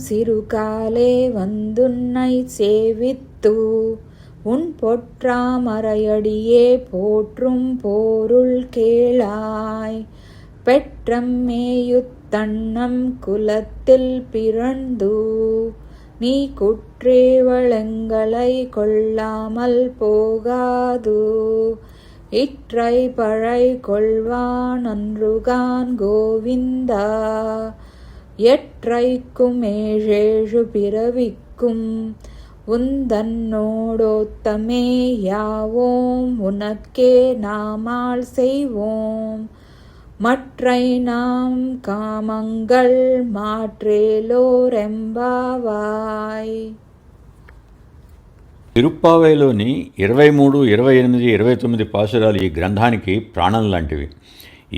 சிறுகாலே வந்துன்னை சேவித்து உன் பொற்றாமரையடியே போற்றும் போருள் கேளாய். பெற்றம்மேயுத்தன்னம் குலத்தில் பிறந்து நீ குற்றேவளங்களை கொள்ளாமல் போகாது. இற்றை பழை கொள்வான் அன்றுகான் கோவிந்தா. எற்றைக்கும் ஏழேழு பிறவிக்கும் உந்தன்னோடோத்தமே யாவோம் உனக்கே நாமால் செய்வோம். மற்றை நாம் காமங்கள் மாற்றேலோரெம்பாவாய். తిరుప్పావైలోని 23, 28, 29 పాసురాలు ఈ గ్రంథానికి ప్రాణం లాంటివి.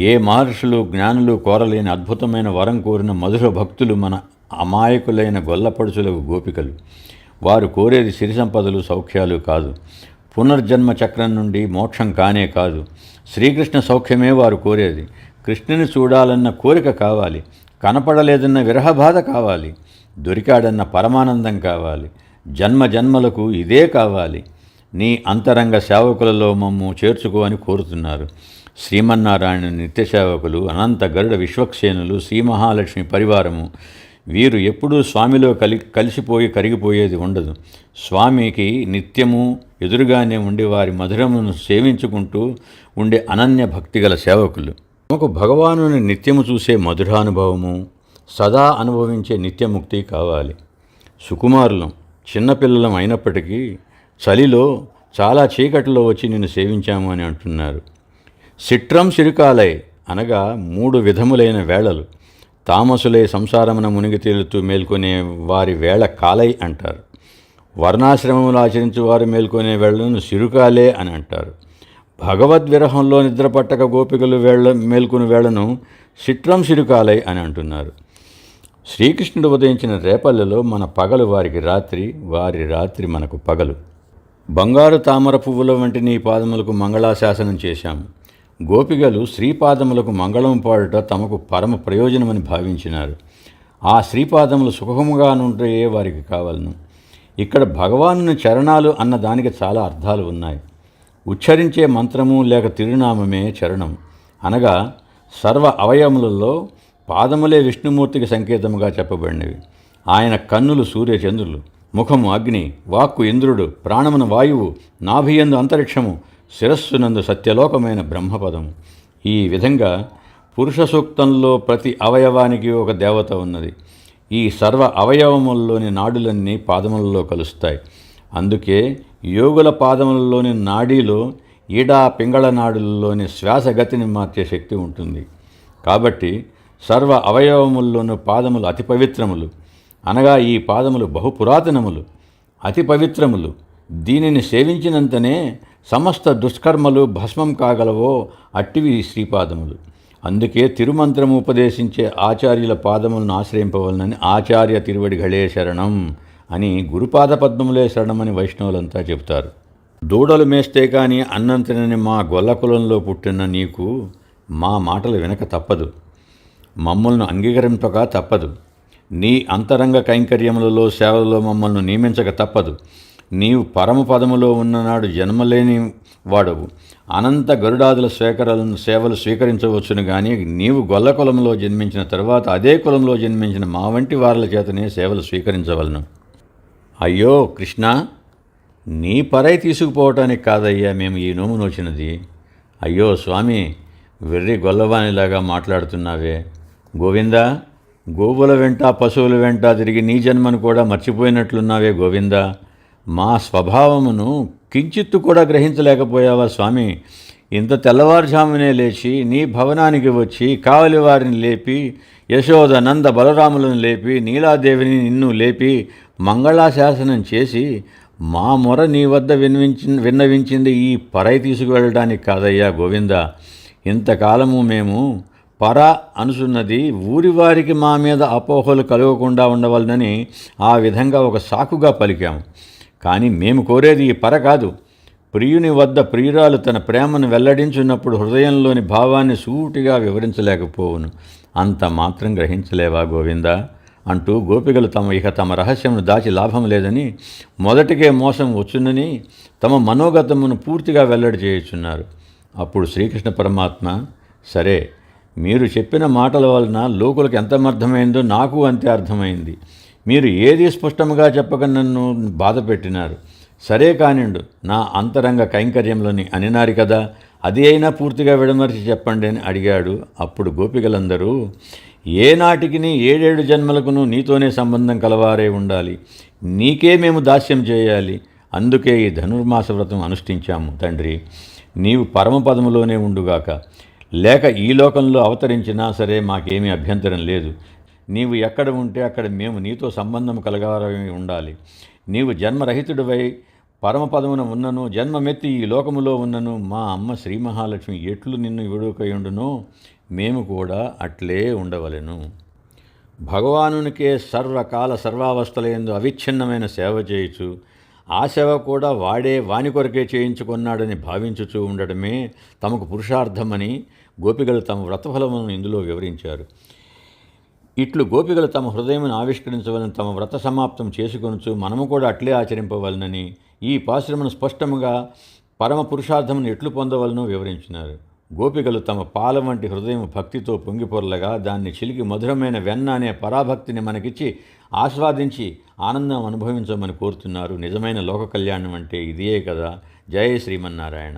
ఏ మహర్షులు జ్ఞానులు కోరలేని అద్భుతమైన వరం కోరిన మధుర భక్తులు మన అమాయకులైన గొల్లపడుచులకు గోపికలు. వారు కోరేది సిరి సంపదలు సౌఖ్యాలు కాదు, పునర్జన్మ చక్రం నుండి మోక్షం కానే కాదు, శ్రీకృష్ణ సౌఖ్యమే వారు కోరేది. కృష్ణుని చూడాలన్న కోరిక కావాలి, కనపడలేదన్న విరహబాధ కావాలి, దొరికాడన్న పరమానందం కావాలి. జన్మ జన్మలకు ఇదే కావాలి. నీ అంతరంగ సేవకులలో మమ్ము చేర్చుకో అని కోరుతున్నారు. శ్రీమన్నారాయణ నిత్యసేవకులు, అనంత గరుడ విశ్వక్సేనులు, శ్రీ మహాలక్ష్మి పరివారము. వీరు ఎప్పుడూ స్వామిలో కలిసిపోయి కరిగిపోయేది ఉండదు. స్వామికి నిత్యము ఎదురుగానే ఉండి వారి మధురమును సేవించుకుంటూ ఉండే అనన్య భక్తిగల సేవకులు. తమకు భగవానుని నిత్యము చూసే మధురానుభవము, సదా అనుభవించే నిత్యముక్తి కావాలి. సుకుమారులం, చిన్నపిల్లలం అయినప్పటికీ చలిలో చాలా చీకటిలో వచ్చి నిన్ను సేవించాము అని అంటున్నారు. సిట్రం సిరుకాలై అనగా 3 విధములైన వేళలు. తామసులై సంసారమున మునిగి తేలుతూ మేల్కొనే వారి వేళ కాలై అంటారు. వర్ణాశ్రమములు ఆచరించు వారు మేల్కొనే వేళలను సిరుకాలే అని అంటారు. భగవద్విరహంలో నిద్రపట్టక గోపికలు మేల్కొనే వేళను సిట్రం సిరుకాలై అని అంటున్నారు. శ్రీకృష్ణుడు ఉదయించిన రేపల్లెలో మన పగలు వారికి రాత్రి, వారి రాత్రి మనకు పగలు. బంగారు తామర పువ్వుల వంటి నీ పాదములకు మంగళాశాసనం చేశాము. గోపికలు శ్రీపాదములకు మంగళం పాడుట తమకు పరమ ప్రయోజనమని భావించినారు. ఆ శ్రీపాదములు సుఖముగా నుండే వారికి కావాలను. ఇక్కడ భగవానుని చరణాలు అన్న దానికి చాలా అర్థాలు ఉన్నాయి. ఉచ్చరించే మంత్రము లేక తిరునామమే చరణం అనగా సర్వ అవయములలో పాదములే విష్ణుమూర్తికి సంకేతముగా చెప్పబడినవి. ఆయన కన్నులు సూర్యచంద్రులు, ముఖము అగ్ని, వాక్కు ఇంద్రుడు, ప్రాణమున వాయువు, నాభియందు అంతరిక్షము, శిరస్సునందు సత్యలోకమైన బ్రహ్మపదము. ఈ విధంగా పురుష సూక్తంలో ప్రతి అవయవానికి ఒక దేవత ఉన్నది. ఈ సర్వ అవయవముల్లోని నాడులన్నీ పాదములలో కలుస్తాయి. అందుకే యోగుల పాదములలోని నాడీలో ఈడా పింగళ నాడులలోని శ్వాసగతిని మార్చే శక్తి ఉంటుంది. కాబట్టి సర్వ అవయవముల్లోనూ పాదములు అతి పవిత్రములు అనగా ఈ పాదములు బహుపురాతనములు, అతి పవిత్రములు. దీనిని సేవించినంతనే సమస్త దుష్కర్మలు భస్మం కాగలవో అట్టివి శ్రీపాదములు. అందుకే తిరుమంత్రము ఉపదేశించే ఆచార్యుల పాదములను ఆశ్రయింపవలనని ఆచార్య తిరువడిగళే శరణం అని, గురుపాద పద్మములే శరణమని వైష్ణవులంతా చెబుతారు. దూడలు మేస్తే కానీ అన్నం తినని మా గొల్లకులంలో పుట్టిన నీకు మా మాటలు వినక తప్పదు, మమ్మల్ని అంగీకరింపక తప్పదు. నీ అంతరంగ కైంకర్యములలో సేవలలో మమ్మల్ని నియమించక తప్పదు. నీవు పరమపదములో ఉన్ననాడు జన్మలేని వాడవు. అనంత గరుడాదుల సేవలు స్వీకరించవచ్చును కానీ నీవు గొల్ల కులంలో జన్మించిన తర్వాత అదే కులంలో జన్మించిన మా వంటి వారిల చేతనే సేవలు స్వీకరించవలను. అయ్యో కృష్ణ, నీ పరై తీసుకుపోవటానికి కాదయ్యా మేము ఈ నోము నోచినది. అయ్యో స్వామి, వెర్రి గొల్లవానిలాగా మాట్లాడుతున్నావే. గోవిందా, గోవుల వెంట పశువుల వెంట తిరిగి నీ జన్మను కూడా మర్చిపోయినట్లున్నావే గోవిందా. మా స్వభావమును కించిత్తు కూడా గ్రహించలేకపోయావా స్వామి? ఇంత తెల్లవారుజామునే లేచి నీ భవనానికి వచ్చి కావలి వారిని లేపి, యశోద నంద బలరాములను లేపి, నీలాదేవిని నిన్ను లేపి మంగళాశాసనం చేసి మా మొర నీ వద్ద విన్నవించింది ఈ పరై తీసుకువెళ్ళడానికి కాదయ్యా గోవింద. ఇంతకాలము మేము పర అనుసున్నది ఊరివారికి మా మీద అపోహలు కలగకుండా ఉండవలనని ఆ విధంగా ఒక సాకుగా పలికాము. కానీ మేము కోరేది ఈ పర కాదు. ప్రియుని వద్ద ప్రియురాలు తన ప్రేమను వెల్లడించున్నప్పుడు హృదయంలోని భావాన్ని సూటిగా వివరించలేకపోవును. అంత మాత్రం గ్రహించలేవా గోవింద? అంటూ గోపికలు తమ రహస్యమును దాచి లాభం లేదని, మొదటికే మోసం వచ్చునని తమ మనోగతమును పూర్తిగా వెల్లడి చేయుచున్నారు. అప్పుడు శ్రీకృష్ణ పరమాత్మ, సరే, మీరు చెప్పిన మాటల వలన లోకులకు ఎంత అర్థమైందో నాకు అంతే అర్థమైంది. మీరు ఏది స్పష్టంగా చెప్పక నన్ను బాధ పెట్టినారు. సరే కానిండు, నా అంతరంగ కైంకర్యంలోని అనినారు కదా, అది అయినా పూర్తిగా విడమర్చి చెప్పండి అని అడిగాడు. అప్పుడు గోపికలందరూ, ఏనాటికి 7 జన్మలకును నీతోనే సంబంధం కలవారే ఉండాలి, నీకే మేము దాస్యం చేయాలి, అందుకే ఈ ధనుర్మాస వ్రతం అనుష్ఠించాము తండ్రి. నీవు పరమపదములోనే ఉండుగాక, లేక ఈ లోకంలో అవతరించినా సరే మాకేమీ అభ్యంతరం లేదు. నీవు ఎక్కడ ఉంటే అక్కడ మేము నీతో సంబంధం కలగారని ఉండాలి. నీవు జన్మరహితుడివై పరమపదమున ఉన్నను, జన్మమెత్తి ఈ లోకములో ఉన్నను మా అమ్మ శ్రీ మహాలక్ష్మి ఎట్లు నిన్ను విడుకయుండునో మేము కూడా అట్లే ఉండవలెను. భగవానునికే సర్వకాల సర్వావస్థలయందు అవిచ్ఛిన్నమైన సేవ చేయుచు, ఆ సేవ కూడా వాని కొరకే చేయించుకున్నాడని భావించుచూ ఉండడమే తమకు పురుషార్థమని గోపికలు తమ వ్రతఫలమును ఇందులో వివరించారు. ఇట్లు గోపికలు తమ హృదయమును ఆవిష్కరించవలని, తమ వ్రత సమాప్తం చేసుకొనుచు మనము కూడా అట్లే ఆచరింపవలనని, ఈ పాశ్రమను స్పష్టముగా పరమ పురుషార్థమును ఎట్లు పొందవలనో వివరించినారు. గోపికలు తమ పాల వంటి హృదయం భక్తితో పొంగిపొరలగా దాన్ని చిలికి మధురమైన వెన్న అనే పరాభక్తిని మనకిచ్చి ఆస్వాదించి ఆనందం అనుభవించమని కోరుతున్నారు. నిజమైన లోక కళ్యాణం అంటే ఇదే కదా. జయ శ్రీమన్నారాయణ.